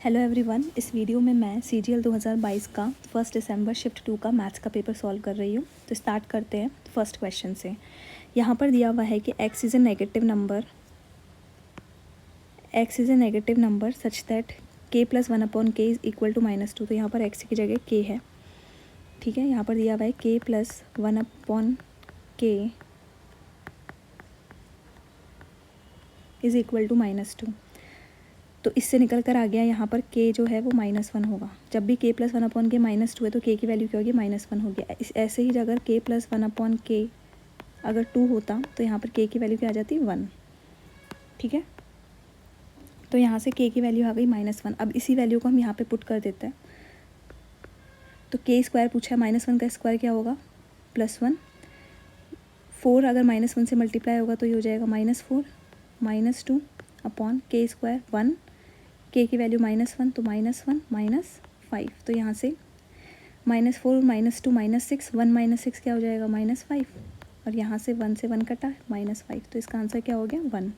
Hello everyone, इस video में मैं CGL 2022 का 1 दिसंबर शिफ्ट 2 का मैथ्स का पेपर सॉल्व कर रही हूँ। तो स्टार्ट करते हैं फर्स्ट क्वेश्चन से। यहाँ पर दिया हुआ है कि x is a negative number such that k + 1/k is equal to -2। तो यहाँ पर x की जगह k है, ठीक है। यहाँ पर दिया हुआ है k + 1/k is equal to -2। तो इससे निकल कर आ गया यहाँ पर k जो है वो -1 होगा। जब भी k + 1/k -2 है तो k की वैल्यू क्या होगी, -1 होगी। ऐसे ही अगर k + 1/k अगर 2 होता तो यहाँ पर k की वैल्यू क्या आ जाती, 1, ठीक है। तो यहाँ से k की वैल्यू आ गई -1। अब इसी वैल्यू को हम यहाँ पे पुट कर देते हैं। तो k² पूछा है, -1 का स्क्वायर क्या होगा, +1। 4 अगर -1 से मल्टीप्लाई होगा तो ये हो जाएगा -4 -2 अपॉन k² 1, k की वैल्यू -1 तो -1 -5। तो यहाँ से -4 -2 -6, 1 - 6 क्या हो जाएगा, -5। और यहाँ से 1 से 1 कटा -5। तो इसका आंसर क्या हो गया, 1।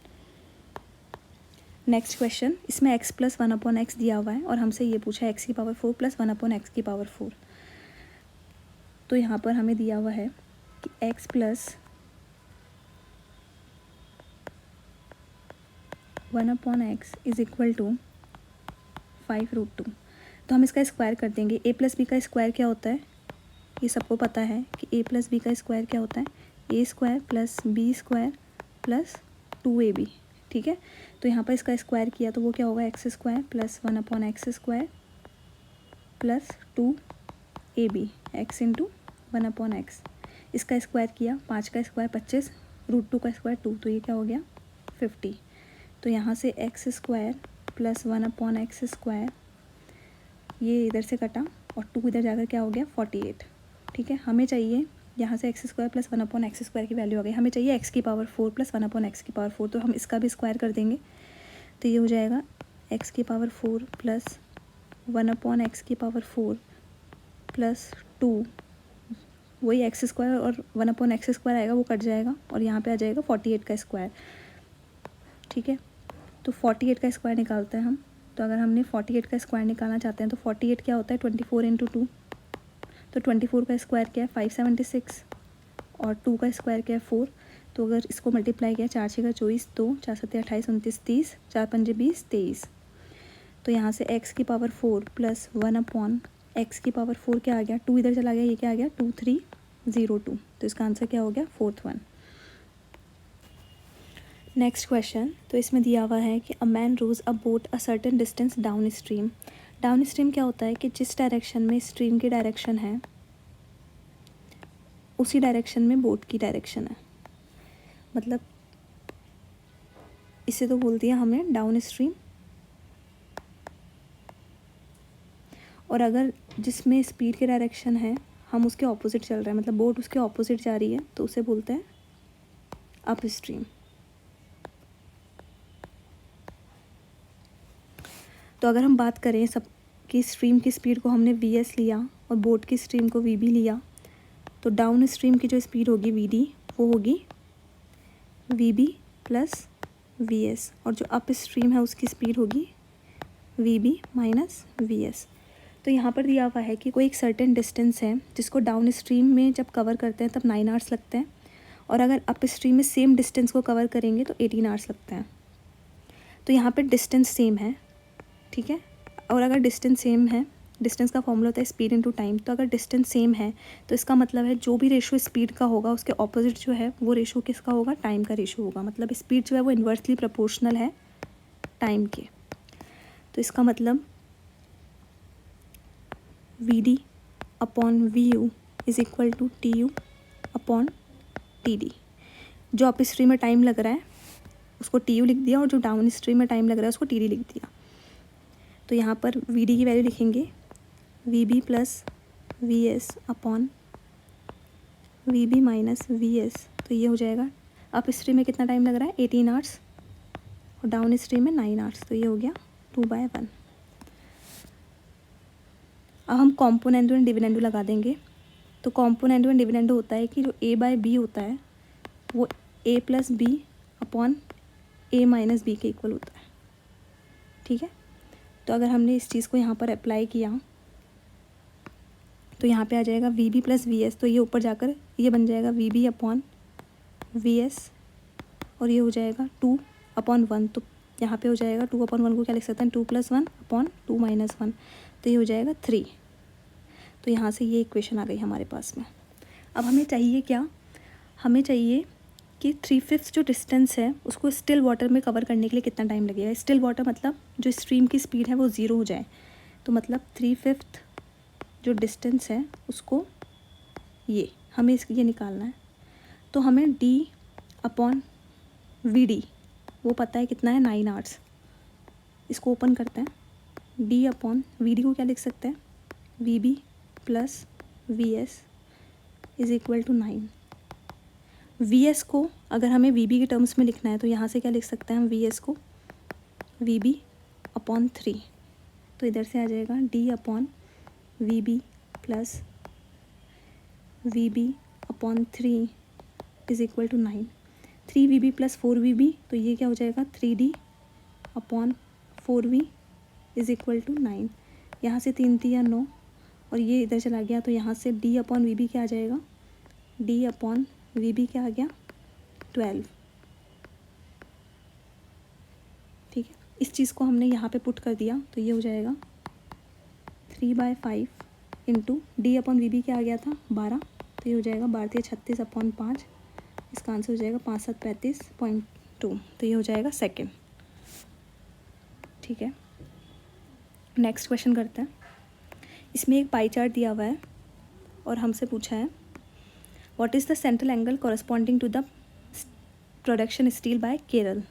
नेक्स्ट क्वेश्चन, इसमें x + 1/x दिया हुआ है और हमसे ये पूछा है x⁴ + 1/x⁴। तो यहाँ पर हमें दिया हुआ है कि x + 1/x is equal to 5√2। तो हम इसका स्क्वायर कर देंगे। a + b का स्क्वायर क्या होता है, ये सबको पता है कि a + b का स्क्वायर क्या होता है, a² + b² + 2ab, ठीक है। तो यहाँ पर इसका स्क्वायर किया तो वो क्या होगा, x² + 1/x² + 2ab, x × 1/x। इसका स्क्वायर किया, 5 का स्क्वायर 25, √2 का स्क्वायर 2, तो ये क्या हो गया, 50। तो यहाँ से x² + 1/x², ये इधर से कटा और 2 इधर जाकर क्या हो गया, 48, ठीक है। हमें चाहिए यहाँ से x² + 1/x² की वैल्यू आ गई। हमें चाहिए x⁴ + 1/x⁴। तो हम इसका भी स्क्वायर कर देंगे। तो ये हो जाएगा x⁴ + 1/x⁴ + 2, वही x² और 1/x² आएगा, वो कट जाएगा और यहाँ पे आ जाएगा 48 का स्क्वायर, ठीक है। तो 48 का स्क्वायर निकालते हैं हम। तो अगर हमने 48 का स्क्वायर निकालना चाहते हैं तो 48 क्या होता है, 24 × 2। तो 24 का स्क्वायर क्या है, 576, और 2 का स्क्वायर क्या है, 4। तो अगर इसको मल्टीप्लाई किया, 4 × 6 = 24, 2 4 × 7 = 28, 29, 30, 4 × 5 = 20, 23। तो यहाँ से x⁴ + 1/x⁴ क्या आ गया, 2 इधर चला गया, ये क्या आ गया, 2302। तो इसका आंसर क्या हो गया, 4th वन। नेक्स्ट क्वेश्चन, तो इसमें दिया हुआ है कि a man rows a boat a certain distance downstream. Downstream क्या होता है कि जिस डायरेक्शन में स्ट्रीम की डायरेक्शन है उसी डायरेक्शन में बोट की डायरेक्शन है। मतलब इसे तो बोल दिया हमने डाउन स्ट्रीम। और अगर जिसमें स्पीड की डायरेक्शन है हम उसके ऑपोजिट चल रहे हैं, मतलब बोट उसके ऑपोजिट जा रही है, तो उसे बोलते हैं अप स्ट्रीम। तो अगर हम बात करें सब की स्ट्रीम की स्पीड को हमने vs लिया और बोट की स्ट्रीम को vb लिया, तो डाउन स्ट्रीम की जो स्पीड होगी vd वो होगी vb + vs, और जो अप स्ट्रीम है उसकी स्पीड होगी vb - vs। तो यहाँ पर दिया हुआ है कि कोई एक सर्टेन डिस्टेंस है जिसको डाउन स्ट्रीम में जब कवर करते हैं तब 9 आवर्स लगते हैं, और अगर अप स्ट्रीम में सेम डिस्टेंस को कवर करेंगे तो 18 आवर्स लगते हैं। तो यहाँ पर डिस्टेंस सेम है, ठीक है। और अगर डिस्टेंस सेम है, डिस्टेंस का फॉर्मूला होता है स्पीड इनटू टाइम। तो अगर डिस्टेंस सेम है तो इसका मतलब है जो भी रेशो स्पीड का होगा उसके ऑपोजिट जो है वो रेशो किसका होगा, टाइम का रेशो होगा। मतलब स्पीड जो है वो इन्वर्सली प्रोपोर्शनल है टाइम के। तो इसका मतलब vd upon vu is equal to tu upon td। जो अप स्ट्रीम में टाइम लग रहा है उसको tu लिख दिया और जो डाउन स्ट्रीम में टाइम लग रहा है उसको td लिख दिया। तो यहाँ पर vd की वैल्यू लिखेंगे vb + vs upon vb - vs। तो ये हो जाएगा, अप स्ट्रीम में कितना टाइम लग रहा है, 18 आवर्स, और डाउन स्ट्रीम में 9 आवर्स। तो ये हो गया 2/1। अब हम कॉम्पोनेंडो एंड डिविडेंडो लगा देंगे। तो कॉम्पोनेंडो एंड डिविडेंडो होता है कि जो a/b होता है वो a + b/a - b के इक्वल होता है, ठीक है। तो a + b + a - b = a + b + a + b = b + a + b = b। तो a + b + a + b = a + b = b। तो यहाँ पर a + b = a + b = a + b = a + b = b। तो यहाँ पर a + b = a + b = a + b = a + b = b। तो यहाँ पर a + b = a + b = a + b = a + b = a + b = b। तो अगर हमने इस चीज़ को यहाँ पर अप्लाई किया तो यहाँ पे आ जाएगा V B plus V S, तो ये ऊपर जाकर ये बन जाएगा V B upon V S, और ये हो जाएगा 2/1। तो यहाँ पे हो जाएगा 2/1 को क्या लिख सकते हैं, 2 + 1 अपॉन 2 - 1, तो ये हो जाएगा 3। तो यहाँ से ये इक्वेशन आ गई हमारे पास में। अब हमें चाहिए क्या, हमें चाहिए कि 3/5 जो डिस्टेंस है उसको स्टिल वाटर में कवर करने के लिए कितना टाइम लगेगा। स्टिल वाटर मतलब जो स्ट्रीम की स्पीड है वो 0 हो जाए, तो मतलब 3/5 जो डिस्टेंस है उसको ये हमें ये निकालना है। तो हमें d/vd वो पता है कितना है, 9 आवर्स। इसको ओपन करते हैं, d/vd को क्या लिख सकते हैं, vb plus vs is equal to 9। vs को अगर हमें vb के टर्म्स में लिखना है तो यहाँ से क्या लिख सकते हैं हम, vs को vb/3। तो इधर से आ जाएगा d/vb plus vb/3 is equal to 9। 3vb plus 4vb, तो ये क्या हो जाएगा, 3d/4v इज इक्वल टू 9। यहाँ से 3 3 या 9, और ये इधर चला गया, तो यहाँ से d/vb क्या आ जाएगा, d/vb क्या आ गया, 12। ठीक है, इस चीज़ को हमने यहाँ पे पुट कर दिया, तो ये हो जाएगा 3/5 इंटू d/vb क्या आ गया था, 12, तो ये हो जाएगा 12 × 36/5। इसका आंसर हो जाएगा 5 7 35.2, तो ये हो जाएगा सेकेंड। ठीक है, नेक्स्ट क्वेश्चन करते हैं। इसमें एक पाई चार्ट दिया हुआ है और हमसे पूछा है what is the central angle corresponding to the production steel by Kerala.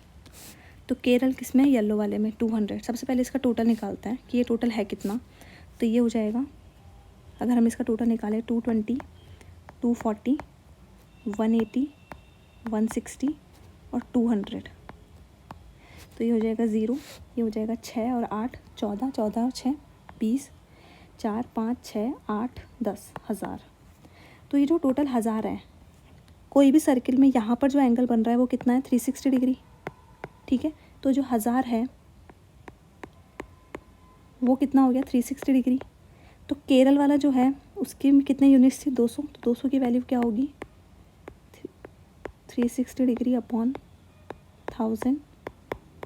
तो केरल किस में, येलो वाले में, 200। सबसे पहले इसका टोटल निकालते हैं कि ये टोटल है कितना। तो ये हो जाएगा, अगर हम इसका टोटल निकालें, 220, 240, 180, 160 और 200, तो ये हो जाएगा 0, ये हो जाएगा 6 और 8 14, 14 और 6 20, 4 5 6 8 10 हज़ार। तो ये जो टोटल 1000 है, कोई भी सर्किल में यहाँ पर जो एंगल बन रहा है वो कितना है, 360 डिग्री। ठीक है, तो जो 1000 है वो कितना हो गया, 360 डिग्री। तो केरल वाला जो है उसके में कितने यूनिट्स थी, 200, तो 200 की वैल्यू क्या होगी, 360 डिग्री अपॉन 1000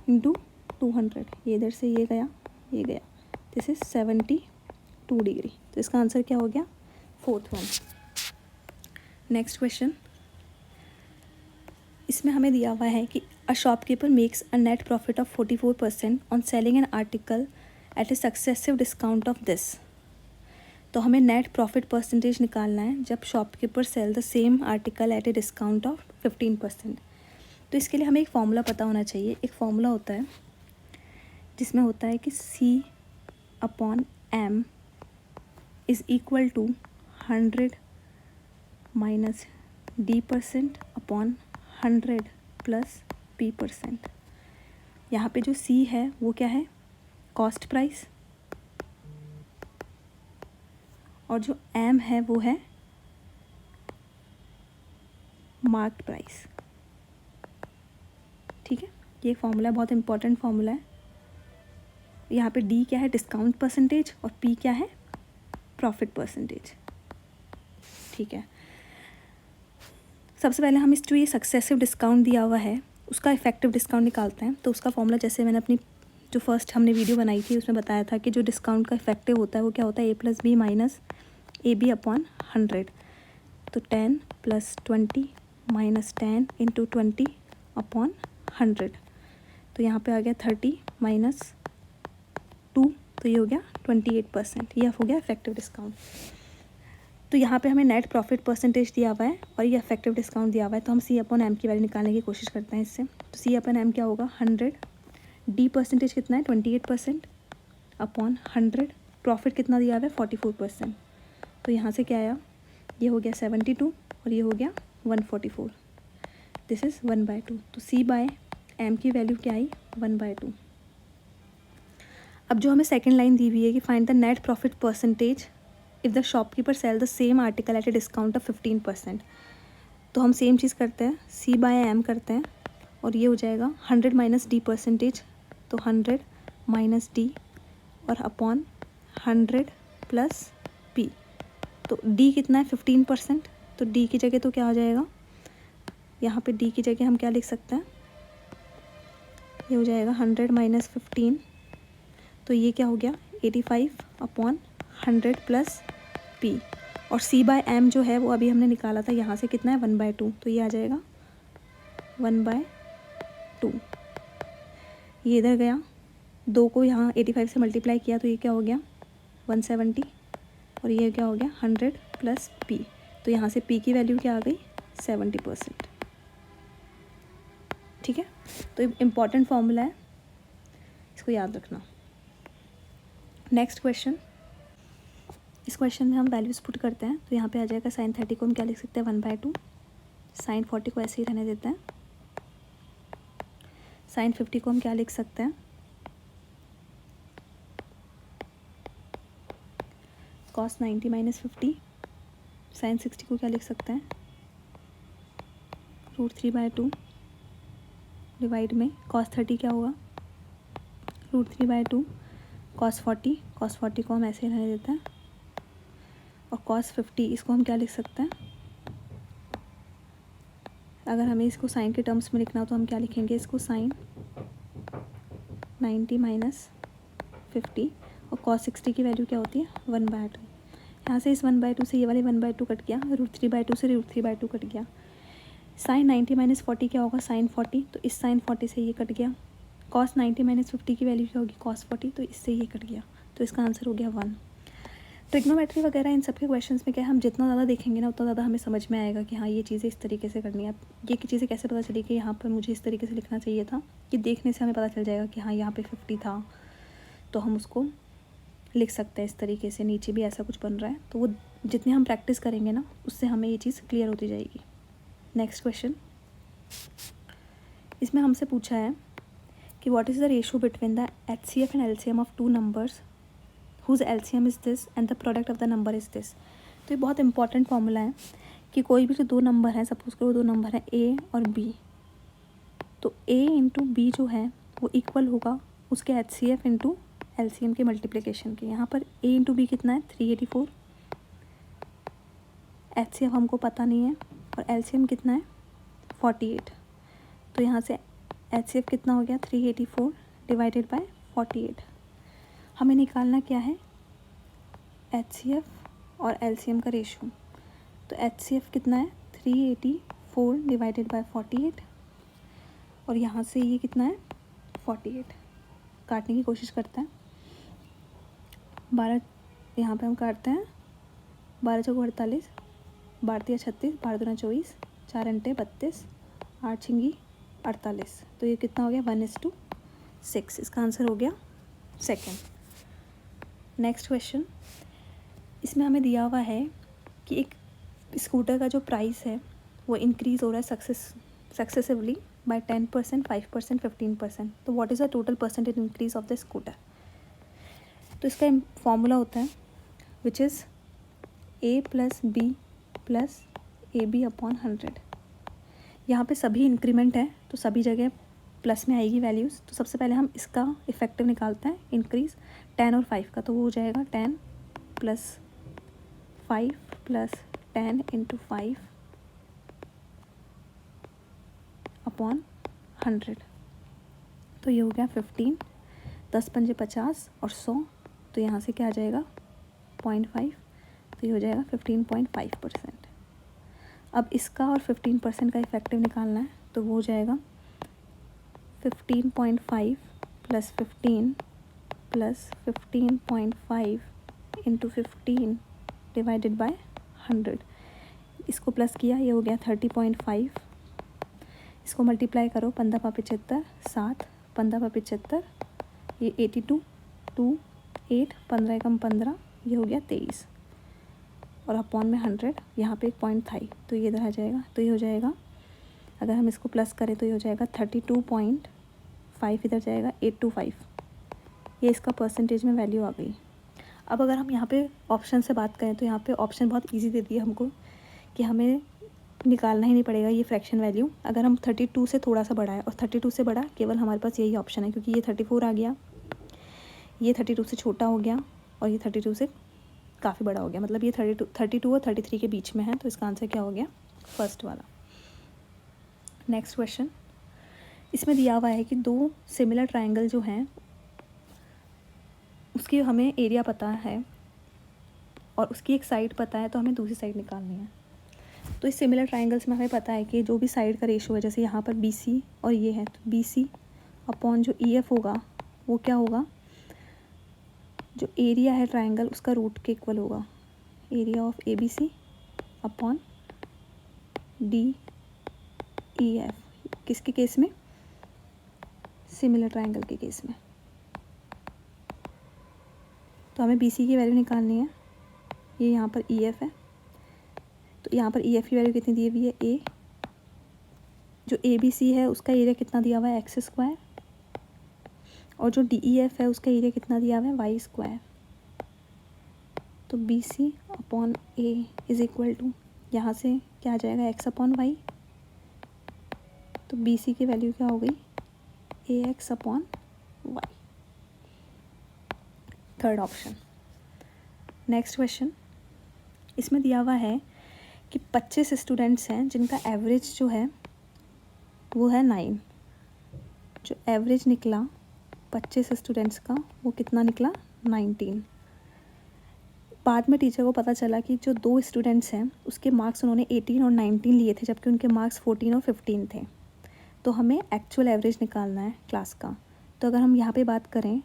इंटू 200। ये इधर से ये गया, ये गया, दिस इज 72 डिग्री। तो इसका आंसर क्या हो गया, 4th वन। नेक्स्ट क्वेश्चन, इसमें हमें दिया हुआ है कि a shopkeeper makes a net profit of 44% on selling an article at a successive discount of this. तो हमें नेट प्रॉफिट परसेंटेज निकालना है जब shopkeeper sell the same article at a discount of 15%। तो इसके लिए हमें एक फॉर्मूला पता होना चाहिए। एक फॉर्मूला होता है जिसमें होता है कि C/M is equal to 100 minus D% upon 100 plus P%। यहाँ पे जो C है वो क्या है, कॉस्ट प्राइस, और जो M है वो है मार्केट प्राइस। ठीक है, ये फॉर्मूला बहुत इंपॉर्टेंट फॉर्मूला है। यहाँ पे D क्या है, डिस्काउंट परसेंटेज, और P क्या है, प्रॉफिट परसेंटेज। ठीक है, सबसे पहले हम इस जो ये सक्सेसिव डिस्काउंट दिया हुआ है उसका इफेक्टिव डिस्काउंट निकालते हैं। तो उसका फॉर्मूला जैसे मैंने अपनी जो फर्स्ट हमने वीडियो बनाई थी उसमें बताया था कि जो डिस्काउंट का इफेक्टिव होता है वो क्या होता है, A+B माइनस AB अपॉन 100। तो 10 + 20 माइनस 10 इंटू 20 अपॉन 100। तो यहाँ पे आ गया 30 माइनस 2, तो ये हो गया 28%। ये हो गया इफेक्टिव डिस्काउंट। तो यहाँ पे हमें नेट प्रॉफिट परसेंटेज दिया हुआ है और ये इफेक्टिव डिस्काउंट दिया हुआ है। तो हम C/M की वैल्यू निकालने की कोशिश करते हैं इससे। तो C/M क्या होगा, 100, D परसेंटेज कितना है, 28% अपॉन 100, प्रॉफिट कितना दिया हुआ है, 44%। तो यहाँ से क्या आया, ये हो गया 72 और ये हो गया 144, दिस इज़ 1/2। तो C/M की वैल्यू क्या आई, 1/2। अब जो हमें सेकेंड लाइन दी हुई है कि find the net profit percentage if the shopkeeper sell the same article at a discount of 15%। तो हम सेम चीज़ करते हैं, C/M करते हैं और ये हो जाएगा 100 माइनस D परसेंटेज, तो 100 माइनस D और अपॉन 100 प्लस p। तो d कितना है 15%, तो d की जगह तो क्या हो जाएगा, यहाँ पे d की जगह हम क्या लिख सकते हैं, ये हो जाएगा 100 माइनस 15, तो ये क्या हो गया 85 अपॉन 100 प्लस p। और c/m जो है वो अभी हमने निकाला था, यहाँ से कितना है 1/2, तो ये आ जाएगा 1/2। ये इधर गया, 2 को यहाँ 85 से मल्टीप्लाई किया तो ये क्या हो गया 170, और ये क्या हो गया 100 प्लस p। तो यहाँ से p की वैल्यू क्या आ गई 70%। ठीक है, तो इम्पॉर्टेंट फॉर्मूला है, इसको याद रखना। नेक्स्ट क्वेश्चन, इस क्वेश्चन में हम वैल्यूज़ पुट करते हैं, तो यहाँ पे आ जाएगा sin 30 को हम क्या लिख सकते हैं 1/2, sin 40 को ऐसे ही रहने देते हैं, sin 50 को हम क्या लिख सकते हैं cos 90 माइनस 50, sin 60 को क्या लिख सकते हैं √3/2 डिवाइड में cos 30 क्या होगा √3/2, cos 40 को हम ऐसे रहने देते हैं, और cos 50 इसको हम क्या लिख सकते हैं, अगर हमें इसको साइन के टर्म्स में लिखना हो तो हम क्या लिखेंगे इसको sin 90 माइनस 50, और cos 60 की वैल्यू क्या होती है 1/2। यहाँ से इस 1/2 से ये वाले 1/2 कट गया, √3/2 से √3/2 कट गया। sin 90 माइनस 40 क्या होगा sin 40, तो इस sin 40 से ये कट गया। cos 90 माइनस 50 की वैल्यू क्या होगी cos 40, तो इससे ये कट गया, तो इसका आंसर हो गया 1। ट्रिग्नोमेट्री वगैरह इन सब के क्वेश्चंस में क्या है, हम जितना ज़्यादा देखेंगे ना उतना ज़्यादा हमें समझ में आएगा कि हाँ ये चीज़ें इस तरीके से करनी है। ये चीज़ें कैसे पता चली कि यहाँ पर मुझे इस तरीके से लिखना चाहिए था, कि देखने से हमें पता चल जाएगा कि हाँ यहाँ पे 50 था, तो हम उसको लिख सकते हैं इस तरीके से, नीचे भी ऐसा कुछ बन रहा है, तो वो जितने हम प्रैक्टिस करेंगे ना उससे हमें ये चीज़ क्लियर होती जाएगी। नेक्स्ट क्वेश्चन, इसमें हमसे पूछा है कि what is the ratio between the HCF and LCM of 2 numbers whose LCM is this and the product of the number is this। तो ये बहुत इंपॉर्टेंट फॉर्मूला है कि कोई भी जो 2 नंबर हैं, सपोज करो 2 नंबर हैं A और B, तो A इंटू B जो है वो इक्वल होगा उसके HCF इंटू LCM के मल्टीप्लिकेशन के। यहाँ पर A इंटू B कितना है 384, HCF हमको पता नहीं है, और LCM कितना है 48, तो यहाँ से HCF कितना हो गया 384 डिवाइडेड बाय 48। हमें निकालना क्या है HCF और LCM का रेशो, तो HCF कितना है 384 डिवाइडेड बाय 48, और यहाँ से ये कितना है 48। काटने की कोशिश करते हैं, 12 यहाँ पे हम काटते हैं, 12 चौको 48, 12 तिया 36, 12 दूना 24, 4 अंटे 32, 8 छिंगी 48, तो ये कितना हो गया 1:6। इसका आंसर हो गया सेकेंड। नेक्स्ट क्वेश्चन, इसमें हमें दिया हुआ है कि एक स्कूटर का जो प्राइस है वो इंक्रीज़ हो रहा है सक्सेसिवली बाय 10%, 5%, 15%, तो what is the total percentage increase of the scooter. तो इसका फॉर्मूला होता है which is A plus B plus AB upon 100। यहाँ पे सभी इंक्रीमेंट है तो सभी जगह प्लस में आएगी वैल्यूज़, तो सबसे पहले हम इसका इफेक्टिव निकालते हैं इंक्रीज़ 10 और 5 का, तो वो हो जाएगा 10 प्लस 5 प्लस 10 इंटू 5 अपॉन 100, तो ये हो गया 15, 10 पंजे 50 और 100, तो यहाँ से क्या आ जाएगा 0.5, तो ये हो जाएगा 15.5%। अब इसका और 15% का इफेक्टिव निकालना है, तो वो हो जाएगा 15.5 plus 15 plus 15.5 into 15 divided by 100। इसको प्लस किया, ये हो गया 30.5, इसको मल्टीप्लाई करो 15 × 75, 7, 15 × 75, ये 82, 2, 8, 15 एकम 15, ये हो गया 23, और अपॉन में 100, यहाँ पे एक पॉइंट था तो ये इधर आ जाएगा, तो ये हो जाएगा, अगर हम इसको प्लस करें तो ये हो जाएगा 32.5, इधर जाएगा 825, ये इसका परसेंटेज में वैल्यू आ गई। अब अगर हम यहाँ पे ऑप्शन से बात करें तो यहाँ पे ऑप्शन बहुत इजी दे दिया हमको कि हमें निकालना ही नहीं पड़ेगा ये फ्रैक्शन वैल्यू। अगर हम 32 से थोड़ा सा बड़ा है और 32 से बड़ा केवल हमारे पास यही ऑप्शन है, क्योंकि ये 34 आ गया, ये 32 से छोटा हो गया और ये 32 से काफ़ी बड़ा हो गया, मतलब ये 32 और 33 के बीच में है, तो इसका आंसर क्या हो गया, फर्स्ट वाला। नेक्स्ट क्वेश्चन, इसमें दिया हुआ है कि दो सिमिलर ट्रायंगल जो हैं उसकी हमें एरिया पता है और उसकी एक साइड पता है, तो हमें दूसरी साइड निकालनी है। तो इस सिमिलर ट्रायंगल्स में हमें पता है कि जो भी साइड का रेशो है, जैसे यहाँ पर BC और ये है, तो BC अपॉन जो EF होगा वो क्या होगा, जो एरिया है ट्रायंगल उसका रूट के इक्वल होगा, area of ABC upon DEF। किसके केस में, सिमिलर ट्रायंगल के केस में। तो हमें BC की वैल्यू निकालनी है, ये यहाँ पर EF है, तो यहाँ पर EF की वैल्यू कितनी दी हुई है, A। जो ABC है उसका एरिया कितना दिया हुआ है, x², और जो DEF है उसका एरिया कितना दिया हुआ है, y²। तो BC upon A is equal to, यहाँ से क्या आ जाएगा, x अपॉन y। तो BC की वैल्यू क्या हो गई, AX upon y। Third option. Next question, इसमें दिया हुआ है कि 25 स्टूडेंट्स हैं जिनका एवरेज जो है वो है 9। जो एवरेज निकला 25 स्टूडेंट्स का वो कितना निकला, 19। बाद में टीचर को पता चला कि जो 2 स्टूडेंट्स हैं उसके मार्क्स उन्होंने 18 और 19 लिए थे, जबकि उनके मार्क्स 14 और 15 थे। तो हमें एक्चुअल एवरेज निकालना है क्लास का। तो अगर हम यहाँ पे बात करें,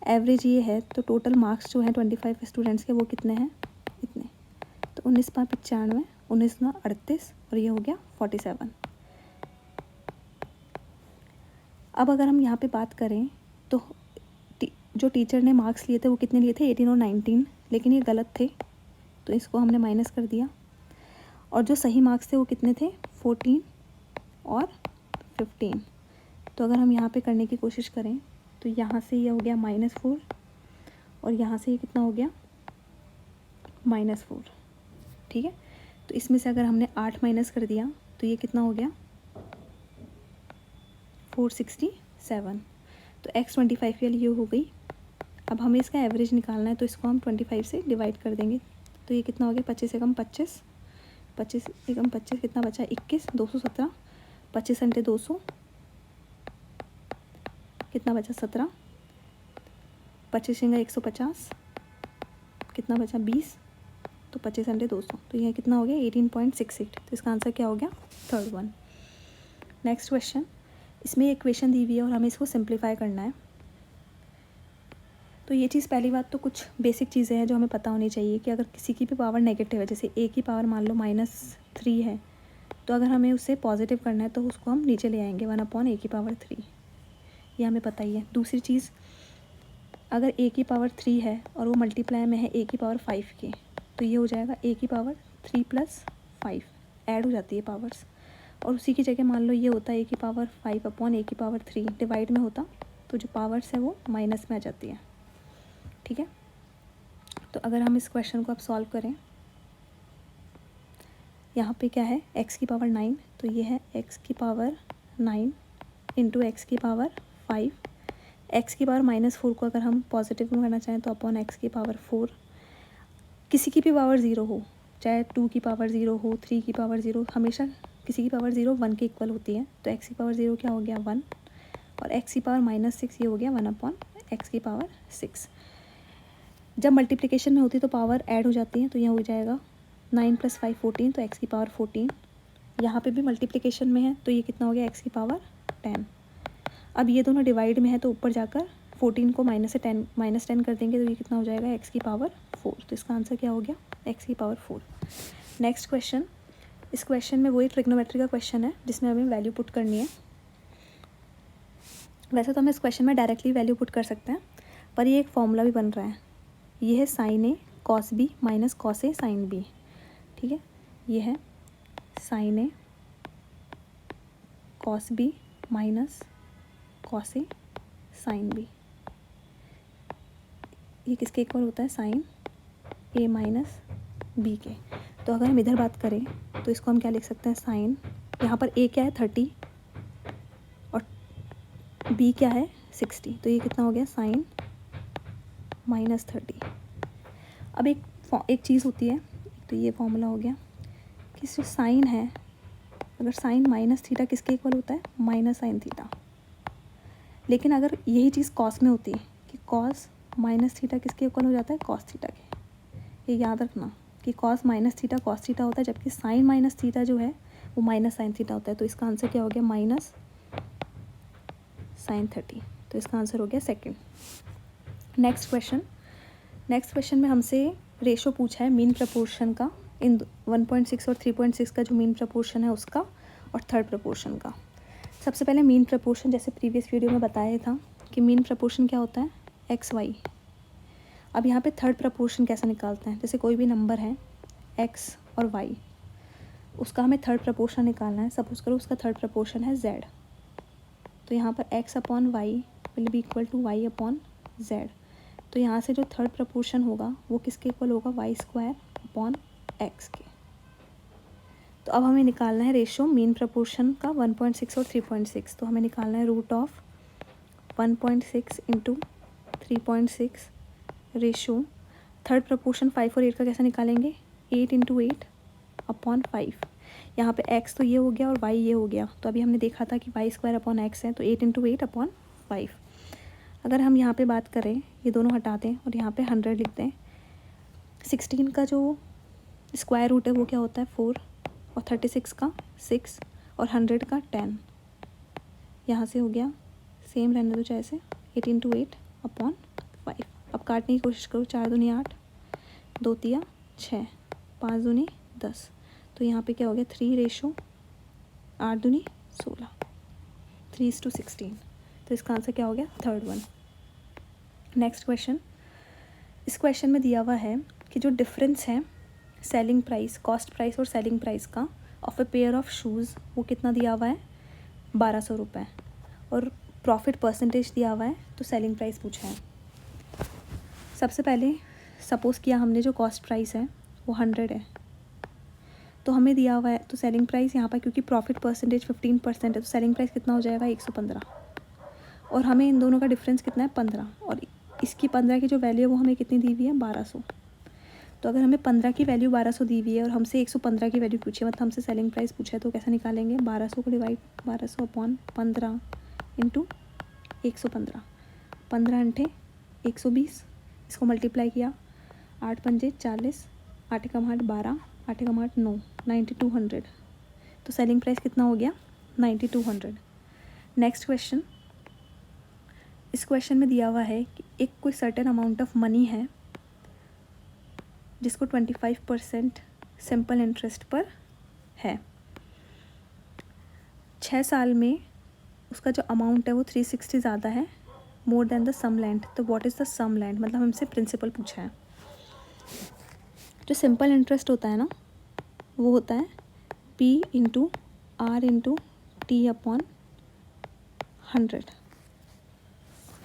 एवरेज ये है, तो टोटल मार्क्स जो हैं 25 स्टूडेंट्स के वो कितने हैं, इतने। तो 19 × 95, 19 × 38 और ये हो गया 47। अब अगर हम यहाँ पे बात करें तो जो टीचर ने मार्क्स लिए थे वो कितने लिए थे, 18 और 19, लेकिन ये गलत थे तो इसको हमने माइनस कर दिया। और जो सही मार्क्स थे वो कितने थे, 14 और 15। तो अगर हम यहाँ पे करने की कोशिश करें तो यहाँ से ये हो गया -4 और यहाँ से ये कितना हो गया, -4। ठीक है, तो इसमें से अगर हमने 8 माइनस कर दिया तो ये कितना हो गया, 467। तो x25 की वैल्यू हो गई। अब हमें इसका एवरेज निकालना है, तो इसको हम 25 से डिवाइड कर देंगे। तो ये कितना हो गया, 25 एकम 25, 25 एकम 25 कितना बचा, 21, 217, 25 × 200 कितना बचा, 17, 25 × 150 कितना बचा, 20, तो 25 × 200, तो यह कितना हो गया, 18.68। तो इसका आंसर क्या हो गया, थर्ड वन। नेक्स्ट क्वेश्चन, इसमें एक इक्वेशन दी हुई है और हमें इसको सिंप्लीफाई करना है। तो ये चीज़, पहली बात तो कुछ बेसिक चीज़ें हैं जो हमें पता होनी चाहिए कि अगर किसी की भी पावर नेगेटिव है, जैसे a की पावर मान लो -3 है, तो अगर हमें उसे पॉजिटिव करना है तो उसको हम नीचे ले आएंगे, 1/a⁻3। ये हमें पता ही है। दूसरी चीज़, अगर a की पावर 3 है और वो मल्टीप्लाई में है a की पावर 5 के, तो ये हो जाएगा a की पावर 3 + 5, ऐड हो जाती है पावर्स। और उसी की जगह मान लो ये होता है a की पावर 5/a⁻3, डिवाइड में होता तो जो पावर्स है वो माइनस में आ जाती है। ठीक है, तो अगर हम इस क्वेश्चन को अब सॉल्व करें, यहाँ पे क्या है, x की पावर 9, तो ये है x की पावर 9 × x की पावर 5। x की पावर -4 को अगर हम पॉजिटिव में करना चाहें तो अपॉन x की पावर 4। किसी की भी पावर 0 हो, चाहे 2 की पावर 0 हो, 3 की पावर 0, हमेशा किसी की पावर 0 1 के इक्वल होती है। तो x की पावर 0 क्या हो गया, 1, और x की पावर -6 ये हो गया 1/x की पावर 6। जब मल्टीप्लिकेशन में होती है तो पावर ऐड हो जाती है, तो यह हो जाएगा 9 + 5 14, तो x की पावर 14। यहाँ पे भी मल्टीप्लिकेशन में है तो ये कितना हो गया, x की पावर 10। अब ये दोनों डिवाइड में है तो ऊपर जाकर 14 को -10 कर देंगे तो ये कितना हो जाएगा, x की पावर 4। तो इसका आंसर क्या हो गया, x की पावर 4। नेक्स्ट क्वेश्चन, इस क्वेश्चन में वही ट्रिग्नोमेट्री का क्वेश्चन है जिसमें हमें वैल्यू पुट करनी है। वैसे तो हम इस क्वेश्चन में डायरेक्टली वैल्यू पुट कर सकते हैं, पर ये एक फॉर्मूला भी बन रहा है। ये है sin a cos b - cos a sin b। ठीक है, ये है sin a cos b - cos a sin b। ये किसके इक्वल होता है, sin a - b के। तो अगर हम इधर बात करें तो इसको हम क्या लिख सकते हैं, sin, यहाँ पर a क्या है 30 और b क्या है 60, तो ये कितना हो गया, sin -30। अब एक चीज़ होती है, तो ये फॉर्मूला हो गया कि जो साइन है, अगर साइन -θ किसके इक्वल होता है, -sin θ। लेकिन अगर यही चीज़ कॉस में होती है कि कॉस -θ किसके इक्वल हो जाता है, cos θ के। ये याद रखना कि cos -θ cos θ होता है, जबकि sin -θ जो है वो -sin θ होता है। तो इसका आंसर क्या हो गया, -sin30। तो इसका आंसर हो गया सेकंड। नेक्स्ट क्वेश्चन में हमसे रेशो पूछा है मीन प्रपोर्शन का, इन 1.6 और 3.6 का जो मीन प्रपोर्शन है उसका, और थर्ड प्रपोर्शन का। सबसे पहले मीन प्रपोर्शन, जैसे प्रीवियस वीडियो में बताया था कि मीन प्रपोर्शन क्या होता है, XY। अब यहाँ पे थर्ड प्रपोर्शन कैसे निकालते हैं, जैसे कोई भी नंबर है X और Y, उसका हमें थर्ड प्रपोर्शन निकालना है। सपोज करो उसका थर्ड प्रपोर्शन है Z, तो यहाँ पर X/Y will be equal to Y/Z। तो यहाँ से जो थर्ड प्रपोर्शन होगा वो किसके इक्वल होगा, Y² X के। तो अब हमें निकालना है रेशो मीन प्रपोर्शन का 1.6 और 3.6। तो हमें निकालना है √1.6 इंटू 3.6 रेशो थर्ड प्रपोर्शन 5 और 8 का कैसे निकालेंगे, 8 इंटू 8/5। यहाँ पे x तो ये हो गया और y ये हो गया, तो अभी हमने देखा था कि y²/x है, तो 8 इंटू 8/5। अगर हम यहाँ पे बात करें, ये दोनों हटा दें और यहाँ पे 100 लिख दें। 16 का जो स्क्वायर रूट है वो क्या होता है, 4, और 36 का 6, और 100 का 10। यहाँ से हो गया, सेम रहने दो चाहे से, 8 इंटू 8/5। अब काटने की कोशिश करो, 4 दूनी 8, 2 तिया 6, 5 दूनी 10। तो यहाँ पे क्या हो गया, 3 रेशो 8 दूनी 16, 3:16। तो इसका आंसर क्या हो गया, थर्ड वन। नेक्स्ट क्वेश्चन, इस क्वेश्चन में दिया हुआ है कि जो डिफरेंस है सेलिंग प्राइस, कॉस्ट प्राइस और सेलिंग प्राइस का of a pair of shoes, वो कितना दिया हुआ है, 1200 रुपये, और प्रॉफिट परसेंटेज दिया हुआ है, तो सेलिंग प्राइस पूछा है। सबसे पहले सपोज़ किया हमने जो कॉस्ट प्राइस है वो 100 है, तो हमें दिया हुआ है, तो सेलिंग प्राइस यहाँ पर क्योंकि प्रॉफिट परसेंटेज 15% है, तो सेलिंग प्राइस कितना हो जाएगा, 115। और हमें इन दोनों का डिफरेंस कितना है, 15, और इसकी 15 की जो वैल्यू है वो हमें कितनी दी हुई है, 1200। तो अगर हमें 15 की वैल्यू 1200 दी हुई है और हमसे 115 की वैल्यू पूछी है, मतलब हमसे सेलिंग प्राइस पूछा है, तो कैसे निकालेंगे, 1200 को डिवाइड 1200/15 इंटू 115, 15 × 120, इसको मल्टीप्लाई किया, 8 पंजे 40, 8 एकम 8 12, 8 एकम 8 9, 9200। तो सेलिंग प्राइस कितना हो गया, 9200। नेक्स्ट क्वेश्चन, इस क्वेश्चन में दिया हुआ है कि एक कोई सर्टेन अमाउंट ऑफ मनी है जिसको 25% सिंपल इंटरेस्ट पर है, 6 साल में उसका जो अमाउंट है वो 360 ज़्यादा है, more than the sum land. तो what is the sum lent, मतलब हमसे प्रिंसिपल पूछा है। जो सिंपल इंटरेस्ट होता है ना, वो होता है P into R into T/100,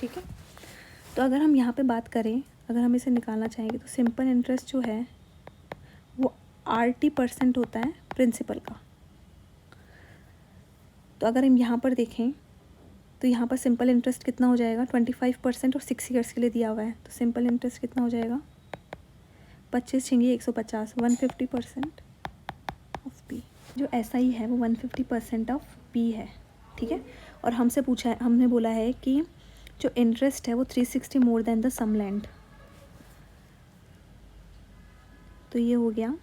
ठीक है। तो अगर हम यहाँ पे बात करें, अगर हम इसे निकालना चाहेंगे, तो सिंपल इंटरेस्ट जो है वो 80% होता है प्रिंसिपल का। तो अगर हम यहाँ पर देखें, तो यहाँ पर सिंपल इंटरेस्ट कितना हो जाएगा, 25% और 6 ईयर्स के लिए दिया हुआ है। तो सिंपल इंटरेस्ट कितना हो जाएगा, 25 × 150, 150% ऑफ पी। जो SI है वो 150% ऑफ पी है, ठीक है। और हमसे पूछा है, हमने बोला है कि जो इंटरेस्ट है वो 360 more than the sum land. तो ये हो गया,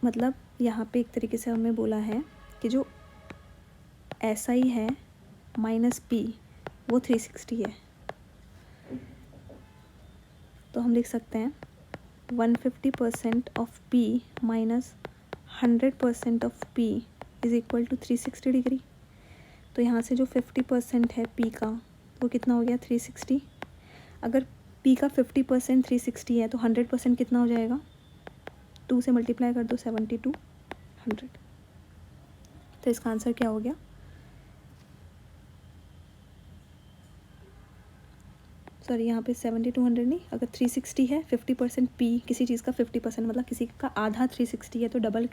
मतलब यहाँ पे एक तरीके से हमें बोला है कि जो SI है -P वो 360 है। तो हम लिख सकते हैं 150% of P minus 100% of P is equal to 360 degree. तो यहाँ से जो 50% है P का वो कितना हो गया, 360। अगर P का 50% 360 है तो 100% कितना हो जाएगा, 2 से मल्टीप्लाई कर दो, 7200। तो इसका आंसर क्या हो गया, सॉरी यहाँ पे 7200 नहीं, अगर 360 है, 50% P किसी चीज़ का 50%, मतलब किसी का आधा 360 है, तो डबल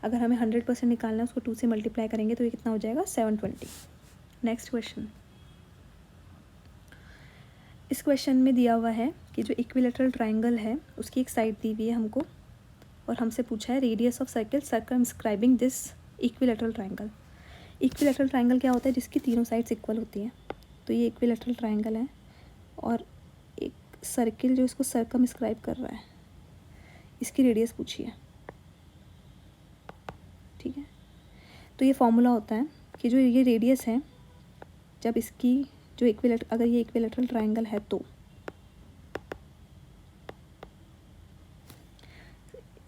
अगर हमें 100% निकालना है उसको 2 से मल्टीप्लाई करेंगे तो ये कितना हो जाएगा, 720। नेक्स्ट क्वेश्चन, इस क्वेश्चन में दिया हुआ है कि जो इक्विलेटरल ट्राइंगल है उसकी एक साइड दी हुई है हमको, और हमसे पूछा है radius of circle circumscribing this equilateral triangle. Equilateral triangle क्या होता है? जिसकी तीनों साइड्स इक्वल होती हैं। तो ये इक्विलेटरल ट्राइंगल है और एक सर्किल जो इसको सर्कमस्क्राइब कर रहा है, इसकी रेडियस पूछी है। ठीक है, तो ये फॉर्मूला होता है कि जो ये रेडियस है, जब इसकी जो अगर ये इक्विलेटरल ट्राइंगल है तो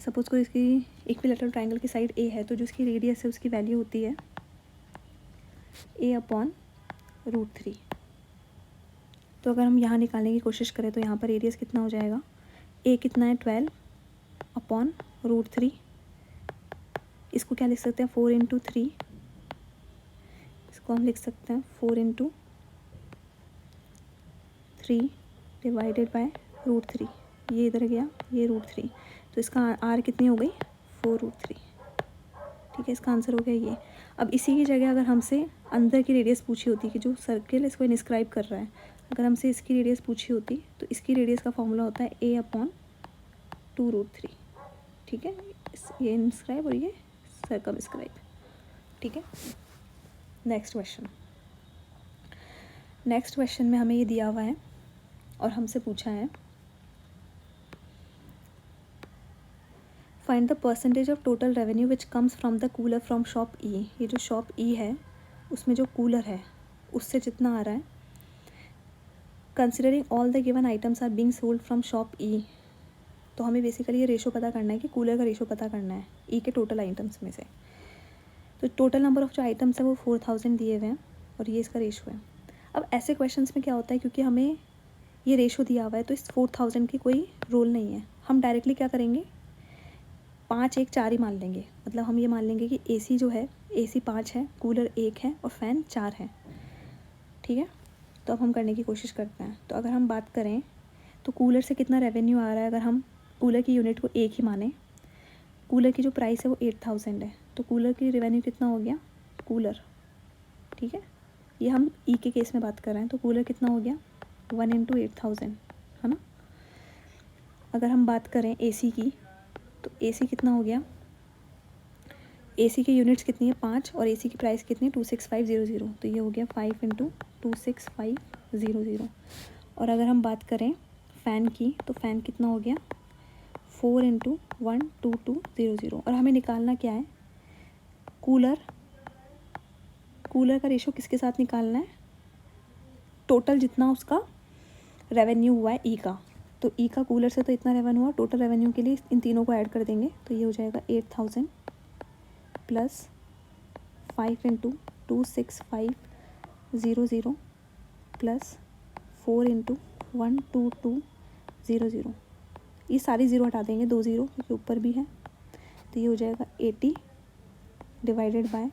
सपोज को इसकी इक्विलेटरल ट्राइंगल की साइड ए है, तो जो इसकी रेडियस है उसकी वैल्यू होती है a/√3। तो अगर हम यहाँ निकालने की कोशिश करें तो यहाँ पर रेडियस कितना हो जाएगा? a कितना है? 12/√3। इसको क्या लिख सकते हैं? 4×3। इसको हम लिख सकते हैं 4×3 डिवाइडेड बाय √3। ये इधर गया, ये √3, तो इसका r कितनी हो गई? 4√3। ठीक है, इसका आंसर हो गया ये। अब इसी की जगह अगर हमसे अंदर की रेडियस पूछी होती कि जो सर्किल इसको इंस्क्राइब कर रहा है, अगर हमसे इसकी रेडियस पूछी होती तो इसकी रेडियस का फॉर्मूला होता है a/2√3। ठीक है, ये इंस्क्राइब और ये सर्कमस्क्राइब। ठीक है, नेक्स्ट क्वेश्चन में हमें ये दिया हुआ है और हमसे पूछा है find the percentage of total revenue which comes from the cooler from shop E. ये जो शॉप ई है उसमें जो कूलर है उससे जितना आ रहा है, considering all the given items are being sold from shop E. तो हमें बेसिकली ये रेशो पता करना है कि कूलर का रेशो पता करना है ई के टोटल आइटम्स में से। तो टोटल नंबर ऑफ जो आइटम्स है वो 4000 दिए हुए हैं और ये इसका रेशो है। अब ऐसे क्वेश्चंस में क्या होता है, क्योंकि हमें ये रेशो दिया हुआ है तो इस 4000 की कोई रोल नहीं है। हम डायरेक्टली क्या करेंगे, 5 1 4 ही मान लेंगे। मतलब हम ये मान लेंगे कि AC जो है, AC 5 है, कूलर 1 है और फ़ैन 4 है। ठीक है, तो अब हम करने की कोशिश करते हैं। तो अगर हम बात करें तो कूलर से कितना रेवेन्यू आ रहा है, अगर हम कूलर की यूनिट को 1 ही माने, कूलर की जो प्राइस है वो 8000 है, तो कूलर की रेवेन्यू कितना हो गया? कूलर, ठीक है, ये हम ई के केस में बात कर रहे हैं, तो कूलर कितना हो गया? 1 × 8000, है ना। अगर हम बात करें AC की, तो AC कितना हो गया? AC की यूनिट्स कितनी है? 5, और AC की प्राइस कितनी है? 26500, तो ये हो गया 5 × 26500। और अगर हम बात करें फ़ैन की, तो फ़ैन कितना हो गया? 4 × 12200। और हमें निकालना क्या है? कूलर का रेशो किसके साथ निकालना है? टोटल जितना उसका रेवेन्यू हुआ है ई का, तो ई का कूलर से तो इतना रेवेन्यू हुआ, टोटल रेवेन्यू के लिए इन तीनों को ऐड कर देंगे, तो ये हो जाएगा 8000 प्लस 5 × 26500 प्लस 4 × 12200। ये सारी ज़ीरो हटा देंगे, 2 ज़ीरो क्योंकि ऊपर भी है, तो ये हो जाएगा 80 डिवाइडेड बाय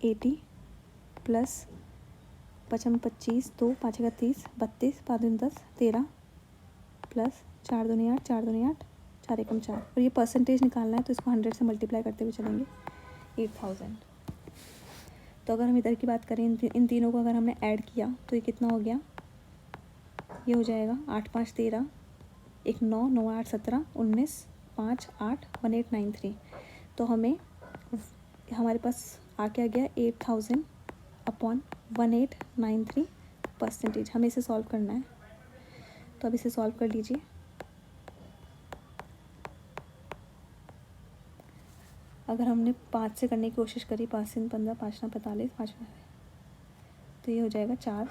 80 प्लस 55 25 2 5 × 30 32 5 × 10 13 प्लस 4 2 8 4 2 8 4 1 4। और ये परसेंटेज निकालना है तो इसको 100 से मल्टीप्लाई करते हुए चलेंगे 8000। तो अगर हम इधर की बात करें, इन तीनों को अगर हमने ऐड किया तो ये कितना हो गया? ये हो जाएगा 8 5 13 1 9 9 8 17 19 5 8 1893। तो हमारे पास आ क्या गया? 8000/1893 परसेंटेज। हमें इसे सॉल्व करना है, तो अब इसे सॉल्व कर लीजिए। अगर हमने 5 से करने की कोशिश करी, 5 से 15 5 9 45 5, तो ये हो जाएगा 4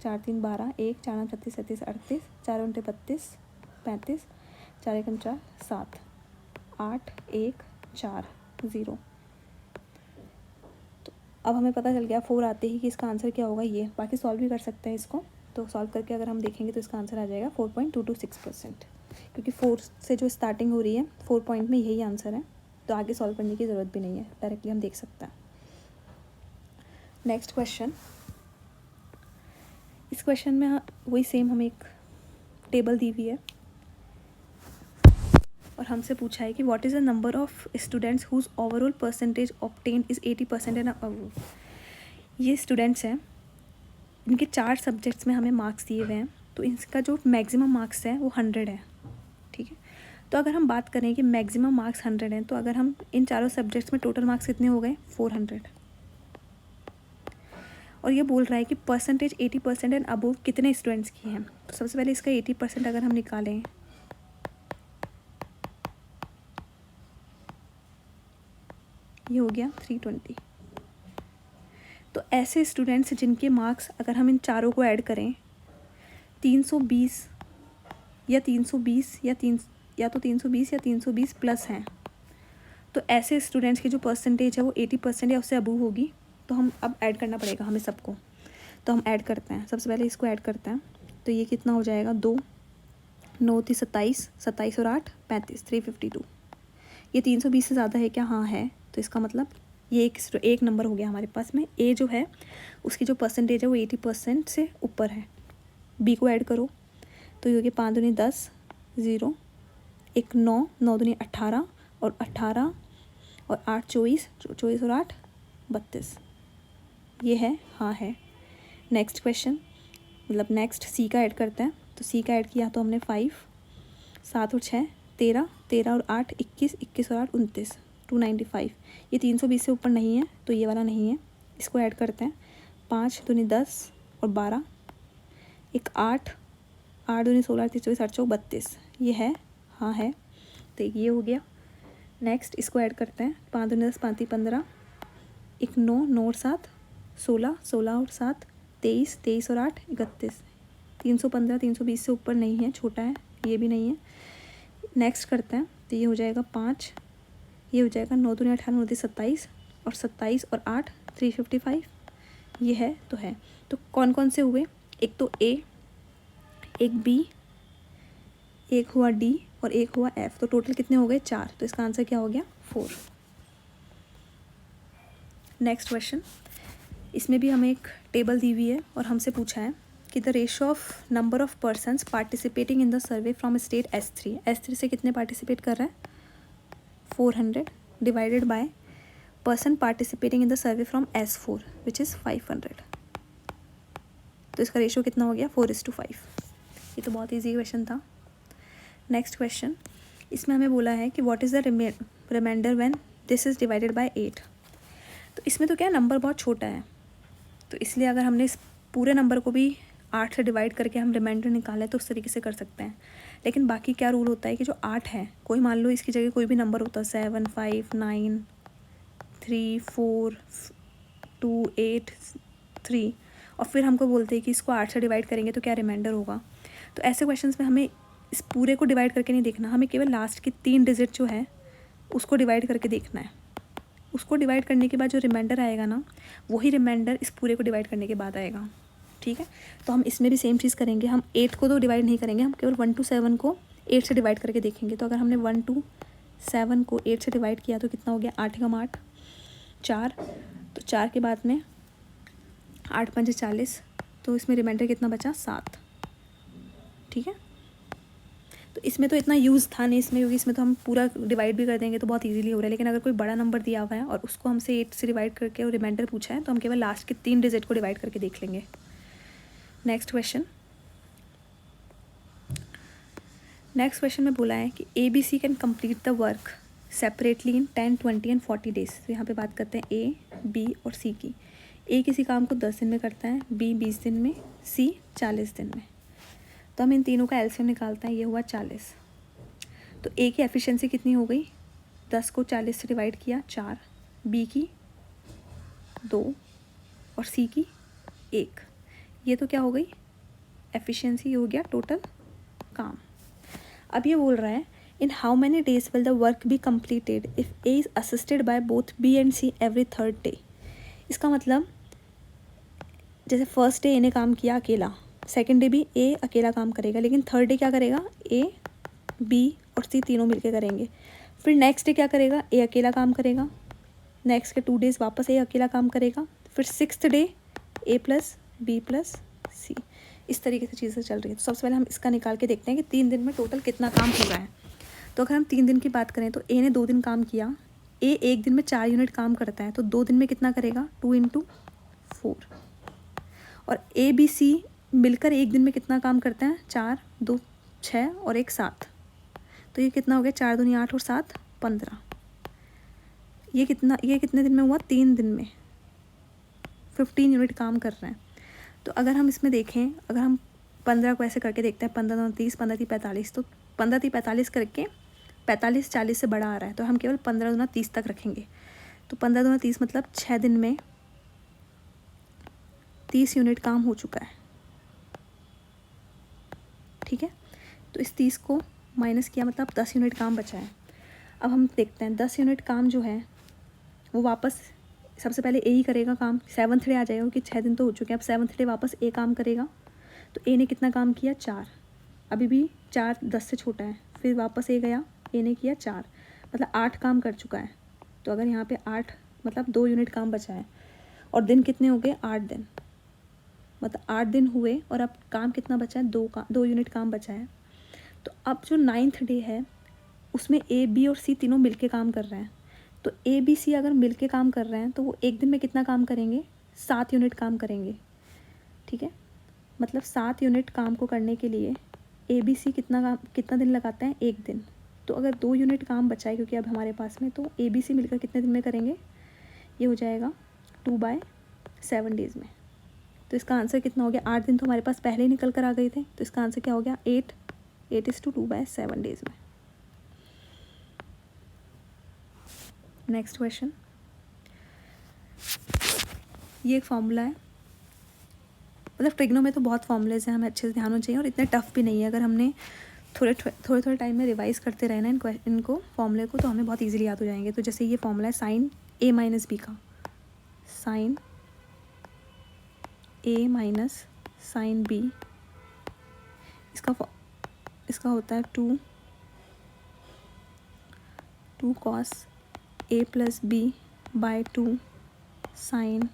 4 3 12 1 4 9 36 37 38 4 × 32 35 4 1 4 7 8 1 4 0। तो अब हमें पता चल गया 4 आते ही कि इसका आंसर क्या होगा ये। बाकी सॉल्व भी कर सकते हैं इसको, तो सॉल्व करके अगर हम देखेंगे तो इसका आंसर आ जाएगा 4.226%, क्योंकि 4 से जो स्टार्टिंग हो रही है 4 पॉइंट में यही आंसर है, तो आगे सॉल्व करने की ज़रूरत भी नहीं है, डायरेक्टली हम देख सकते हैं। नेक्स्ट क्वेश्चन, इस क्वेश्चन में वही सेम हमें एक टेबल दी हुई है और हमसे पूछा है कि what is the number of students whose overall percentage obtained is 80% and above. ये स्टूडेंट्स हैं इनके 4 सब्जेक्ट्स में हमें मार्क्स दिए हुए हैं, तो इसका जो मैक्सिमम मार्क्स है वो 100 है, ठीक है। तो अगर हम बात करें कि मैक्सिमम मार्क्स 100 हैं, तो अगर हम इन चारों सब्जेक्ट्स में टोटल मार्क्स कितने हो गए 400। और ये बोल रहा है कि परसेंटेज 80% एंड अबव कितने स्टूडेंट्स की हैं। तो सबसे पहले इसका 80% अगर हम निकालें, ये हो गया 320। तो ऐसे स्टूडेंट्स जिनके मार्क्स अगर हम इन चारों को ऐड करें 320 या 320 या तो 320 या 320 प्लस हैं, तो ऐसे स्टूडेंट्स की जो परसेंटेज है वो 80% या उससे अबव होगी। तो हम अब ऐड करना पड़ेगा हमें सबको, तो हम ऐड करते हैं। सबसे पहले इसको ऐड करते हैं, तो ये कितना हो जाएगा 2 9 थी 27, 27 और 8 35, 352। ये 320 से ज़्यादा है क्या? हाँ है। तो इसका मतलब ये एक नंबर हो गया हमारे पास में। ए जो है उसकी जो परसेंटेज है वो 80% से ऊपर है। बी को ऐड करो तो ये हो गया 5 दूनी 10, 0 1 9, 9 दूनी 18 और 18 और 8 24, 24 और 8 32। ये है, हाँ है। नेक्स्ट क्वेश्चन, मतलब नेक्स्ट सी का ऐड करते हैं। तो सी का ऐड किया तो हमने 5, 7 और 6 13, 13 और 8 21, 21 और 8 29, 295। ये 320 से ऊपर नहीं है तो ये वाला नहीं है। इसको ऐड करते हैं। 5 दूनी 10 और 12, एक 8, 8 दूनी 16, 24, 8 चौक 32। ये है, हाँ है। तो ये हो गया। नेक्स्ट इसको ऐड करते हैं। 5 दूनी 10, 5 15, एक 9, 9 और 7 16, 16 और 7 23, 23 और 8 31। 315 320 से ऊपर नहीं है, छोटा है, ये भी नहीं है। नेक्स्ट करते हैं। तो ये हो जाएगा 5, ये हो जाएगा 9 दूनी 18, 9 27 और 27 और 8 355। ये है तो है। तो कौन कौन से हुए? एक तो ए, एक बी, एक हुआ डी और एक हुआ एफ। तो टोटल कितने हो गए? 4। तो इसका आंसर क्या हो गया? 4। नेक्स्ट क्वेश्चन, इसमें भी हमें एक टेबल दी हुई है और हमसे पूछा है कि the ratio of number of persons participating in the survey from state S3। S3 से कितने पार्टिसिपेट कर रहा है? 400 divided by person participating in the survey from S4 which is 500। तो इसका रेशो कितना हो गया? 4:5। ये तो बहुत ईजी क्वेश्चन था। नेक्स्ट क्वेश्चन, इसमें हमें बोला है कि what is the reminder when this is divided by 8। तो इसमें तो क्या नंबर बहुत छोटा है, तो इसलिए अगर हमने इस पूरे नंबर को भी 8 से डिवाइड करके हम रिमाइंडर निकालें तो उस तरीके से कर सकते हैं। लेकिन बाकी क्या रूल होता है कि जो 8 है, कोई मान लो इसकी जगह कोई भी नंबर होता है 7 5 9 3 4 2 8 3 और फिर हमको बोलते हैं कि इसको 8 से डिवाइड करेंगे तो क्या रिमाइंडर होगा। तो ऐसे क्वेश्चंस में हमें इस पूरे को डिवाइड करके नहीं देखना, हमें केवल लास्ट की 3 डिजिट जो है उसको डिवाइड करके देखना है। उसको डिवाइड करने के बाद जो रिमाइंडर आएगा ना, वही रिमाइंडर इस पूरे को डिवाइड करने के बाद आएगा, ठीक है। तो हम इसमें भी सेम चीज़ करेंगे। हम 8 को तो डिवाइड नहीं करेंगे, हम केवल 1 to 7 को 8 से डिवाइड करके देखेंगे। तो अगर हमने 1 to 7 को 8 से डिवाइड किया तो कितना हो गया? 8 एकम 8 4। तो 4 के बाद में 8 5 40, तो इसमें रिमाइंडर कितना बचा? 7, ठीक है। तो इसमें तो इतना यूज़ था नहीं इसमें, क्योंकि इसमें तो हम पूरा डिवाइड भी कर देंगे तो बहुत इजीली हो रहा है। लेकिन अगर कोई बड़ा नंबर दिया हुआ है और उसको हमसे 8 से डिवाइड करके और रिमाइंडर पूछा है तो हम केवल लास्ट के 3 डिजिट को डिवाइड करके देख लेंगे। नेक्स्ट क्वेश्चन में बोला है कि ABC can complete the work separately in 10 20 and 40 days. तो यहाँ पे बात करते हैं A, B और C की। A किसी काम को 10 दिन में करता है, B 20 दिन में, C 40 दिन में। तो हम इन तीनों का एलसीएम निकालते हैं। ये हुआ 40। तो A की एफिशिएंसी कितनी हो गई? 10 को 40 से डिवाइड किया 4, B की 2 और C की 1। ये तो क्या हो गई? एफिशिएंसी हो गया टोटल काम। अब ये बोल रहा है in how many days will the work be completed if A is assisted by both B and C every 3rd day. इसका मतलब जैसे फर्स्ट डे A ने काम किया अकेला, सेकेंड डे भी A अकेला काम करेगा, लेकिन 3rd डे क्या करेगा? A, B और C तीनों मिलके करेंगे। फिर नेक्स्ट डे क्या करेगा? A अकेला काम करेगा, नेक्स्ट के 2 डेज़ वापस A अकेला काम करेगा, फिर 6th day A + B + C। इस तरीके से चीज़ें चल रही है। तो सबसे पहले हम इसका निकाल के देखते हैं कि 3 दिन में टोटल कितना काम हो रहा है। तो अगर हम 3 दिन की बात करें तो A ने 2 दिन काम किया, A 1 दिन में 4 यूनिट काम करता है, तो 2 दिन में कितना करेगा? 2 × 4। और ए बी सी मिलकर एक दिन में कितना काम करते हैं, 4 2 6 और 1 7। तो ये कितना हो गया, 4 दूनी 8 और 7 15। ये कितने दिन में हुआ, 3 दिन में 15 यूनिट काम कर रहे हैं। तो अगर हम इसमें देखें, अगर हम 15 को ऐसे करके देखते हैं, 15 दूनी 30, 15 तीन 45, तो 15 तीन 45 करके 45 40 से बड़ा आ रहा है, तो हम केवल 15 दूना 30 तक रखेंगे। तो 15 दूना 30 मतलब 6 दिन में 30 यूनिट काम हो चुका है। ठीक है, तो इस 30 को माइनस किया, मतलब 10 यूनिट काम बचा है। अब हम देखते हैं 10 यूनिट काम जो है वो वापस सबसे पहले ए ही करेगा काम, 7th डे आ जाएगा क्योंकि 6 दिन तो हो चुके हैं। अब 7th डे वापस ए काम करेगा, तो ए ने कितना काम किया, 4। अभी भी 4 10 से छोटा है, फिर वापस ए गया, ए ने किया 4, मतलब 8 काम कर चुका है। तो अगर यहाँ पे 8 मतलब 2 यूनिट काम बचा है, और दिन कितने हो गए, 8 दिन, मतलब 8 दिन हुए और अब काम कितना बचा है, 2 यूनिट काम बचा है। तो अब जो 9th डे है उसमें ए बी और सी तीनों मिलके काम कर रहे हैं। तो ए बी सी अगर मिलके काम कर रहे हैं तो वो एक दिन में कितना काम करेंगे, 7 यूनिट काम करेंगे। ठीक है, मतलब 7 यूनिट काम को करने के लिए ए बी सी कितना दिन लगाते हैं, 1 दिन। तो अगर 2 यूनिट काम बचा है क्योंकि अब हमारे पास में, तो ए बी सी मिलकर कितने दिन में करेंगे, ये हो जाएगा 2/7 डेज़ में। तो इसका आंसर कितना हो गया, 8 दिन तो हमारे पास पहले ही निकल कर आ गए थे, तो इसका आंसर क्या हो गया, 8 2/7 डेज़ में। नेक्स्ट क्वेश्चन, ये एक फॉर्मूला है, मतलब ट्रिग्नो में तो बहुत फॉर्मूलेज हैं, हमें अच्छे से ध्यान होना चाहिए और इतने टफ भी नहीं है। अगर हमने थोड़े टाइम में रिवाइज करते रहना इनको फॉर्मूले को, तो हमें बहुत इजीली याद हो जाएंगे। तो जैसे ये फॉर्मूला है साइन ए माइनस बी का, साइन ए माइनस साइन बी, इसका होता है 2 cos ए प्लस बी बाय 2 साइन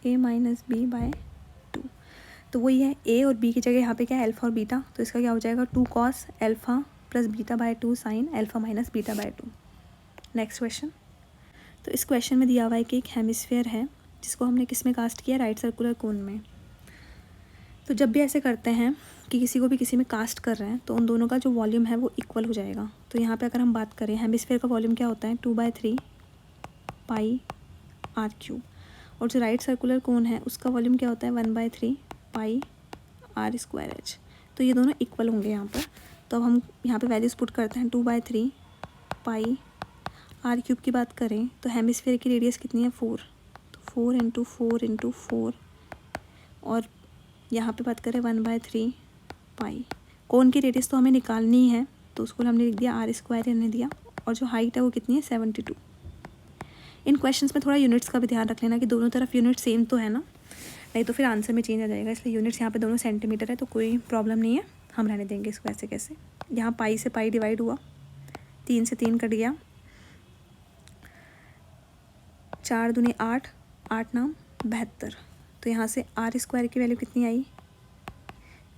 ए माइनस बी बाय 2। तो वही है, ए और बी की जगह यहाँ पे क्या है, अल्फ़ा और बीटा, तो इसका क्या हो जाएगा, 2 cos alpha plus beta by 2 sine alpha minus beta by 2। Next question, तो इस क्वेश्चन में दिया हुआ है कि एक हेमिस्फीयर है जिसको हमने किस में कास्ट किया, राइट सर्कुलर कोन में। तो जब भी ऐसे करते हैं कि किसी को भी किसी में कास्ट कर रहे हैं, तो उन दोनों का जो वॉल्यूम है वो इक्वल हो जाएगा। तो यहाँ पे अगर हम बात करें, हेमिस्फीयर का वॉल्यूम क्या होता है, 2/3 पाई r³, और जो राइट सर्कुलर कोन है उसका वॉल्यूम क्या होता है, 1/3 पाई r²h। तो ये दोनों इक्वल होंगे यहाँ पर। तो अब हम यहाँ पे वैल्यूज़ पुट करते हैं, 2/3 पाई r³ की बात करें तो हेमिस्फीयर की रेडियस कितनी है, 4, तो 4 × 4 × 4, और यहाँ पे बात करें 1/3 पाई। कोन की रेडियस तो हमें निकालनी है, तो उसको हमने लिख दिया r² हमने दिया, और जो हाइट है वो कितनी है, 72। इन क्वेश्चंस में थोड़ा यूनिट्स का भी ध्यान रख लेना कि दोनों तरफ यूनिट सेम तो है ना, नहीं तो फिर आंसर में चेंज आ जाएगा। इसलिए यूनिट्स यहाँ पे दोनों सेंटीमीटर है, तो कोई प्रॉब्लम नहीं है, हम रहने देंगे इसको ऐसे कैसे। यहाँ पाई से पाई डिवाइड हुआ, 3 से 3 कट गया, 4 दूनी 8, 8 9 72। तो यहाँ से r² की वैल्यू कितनी आई,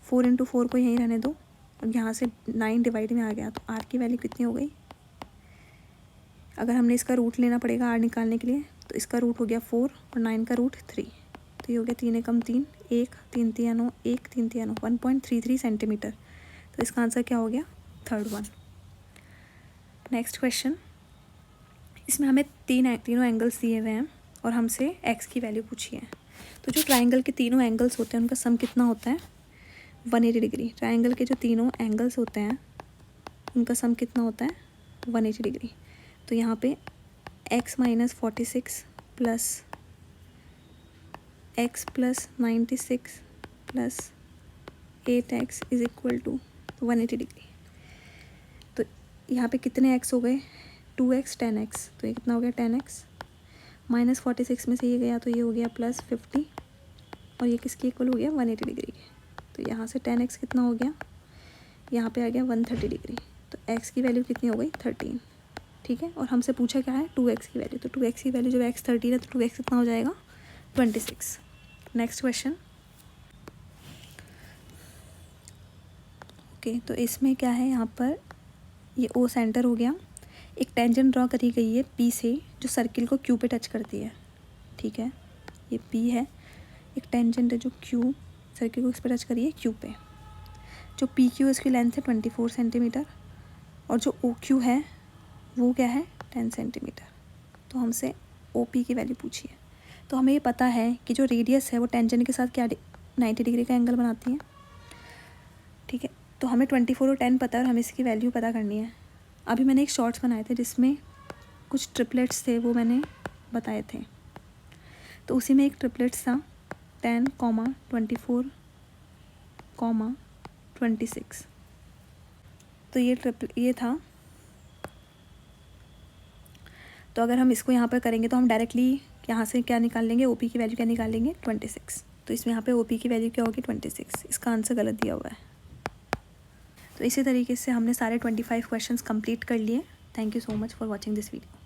4 × 4 को यहीं रहने दो, और यहाँ से 9 डिवाइड में आ गया, तो r की वैल्यू कितनी हो गई। अगर हमने इसका रूट लेना पड़ेगा r निकालने के लिए, तो इसका रूट हो गया 4 और 9 का रूट 3, तो ये हो गया 3 एकम 3, 1 3 3 9, 1 3 3 9, 1.33 सेंटीमीटर। तो इसका आंसर क्या हो गया, 3rd वन। नेक्स्ट क्वेश्चन, इसमें हमें तीनों एंगल्स दिए हुए हैं और हमसे x की वैल्यू पूछी है। तो जो ट्राइंगल के तीनों एंगल्स होते हैं उनका सम कितना होता है, 180 डिग्री। ट्राइंगल के जो तीनों एंगल्स होते हैं उनका सम कितना होता है, 180 डिग्री। तो यहाँ पे x - 46 plus x plus 96 plus 8x is equal to 180 degree. तो यहाँ पे कितने x हो गए, 2x 10x, तो ये कितना हो गया, 10x माइनस 46 में से ये गया तो ये हो गया प्लस 50, और ये किसके इक्वल हो गया, 180 डिग्री के। तो यहाँ से 10x कितना हो गया, यहाँ पे आ गया 130 डिग्री। तो x की वैल्यू कितनी हो गई, 13। ठीक है, और हमसे पूछा क्या है, 2x की वैल्यू। तो 2x की वैल्यू जब x 13 है तो 2x कितना हो जाएगा, 26। नेक्स्ट क्वेश्चन, ओके, तो इसमें क्या है, यहाँ पर ये O सेंटर हो गया। एक टेंजेंट ड्रॉ करी गई है P से जो सर्किल को Q पे टच करती है। ठीक है, ये P है, एक टेंजेंट है जो क्यू सर्किल को इस पर टच करिए क्यू पे, जो पी क्यू इसकी लेंथ है 24 सेंटीमीटर और जो ओ क्यू है वो क्या है 10 सेंटीमीटर। तो हमसे ओ पी की वैल्यू पूछिए। तो हमें ये पता है कि जो रेडियस है वो टेंजेंट के साथ क्या 90 डिग्री का एंगल बनाती है, ठीक है। तो हमें 24 और 10 पता है और हमें इसकी वैल्यू पता करनी है। अभी मैंने एक शॉर्ट्स बनाए थे जिसमें कुछ ट्रिपलेट्स थे, वो मैंने बताए थे। तो उसी में एक ट्रिपलेट्स था 10, 24, 26। तो ये था। तो अगर हम इसको यहाँ पर करेंगे तो हम डायरेक्टली यहाँ से क्या निकाल लेंगे, ओ पी की वैल्यू क्या निकाल लेंगे 26। तो इसमें यहाँ पे ओ पी की वैल्यू क्या होगी 26। इसका आंसर गलत दिया हुआ है। तो इसी तरीके से हमने सारे 25 क्वेश्चंस कंप्लीट कर लिए। Thank you so much for watching this video.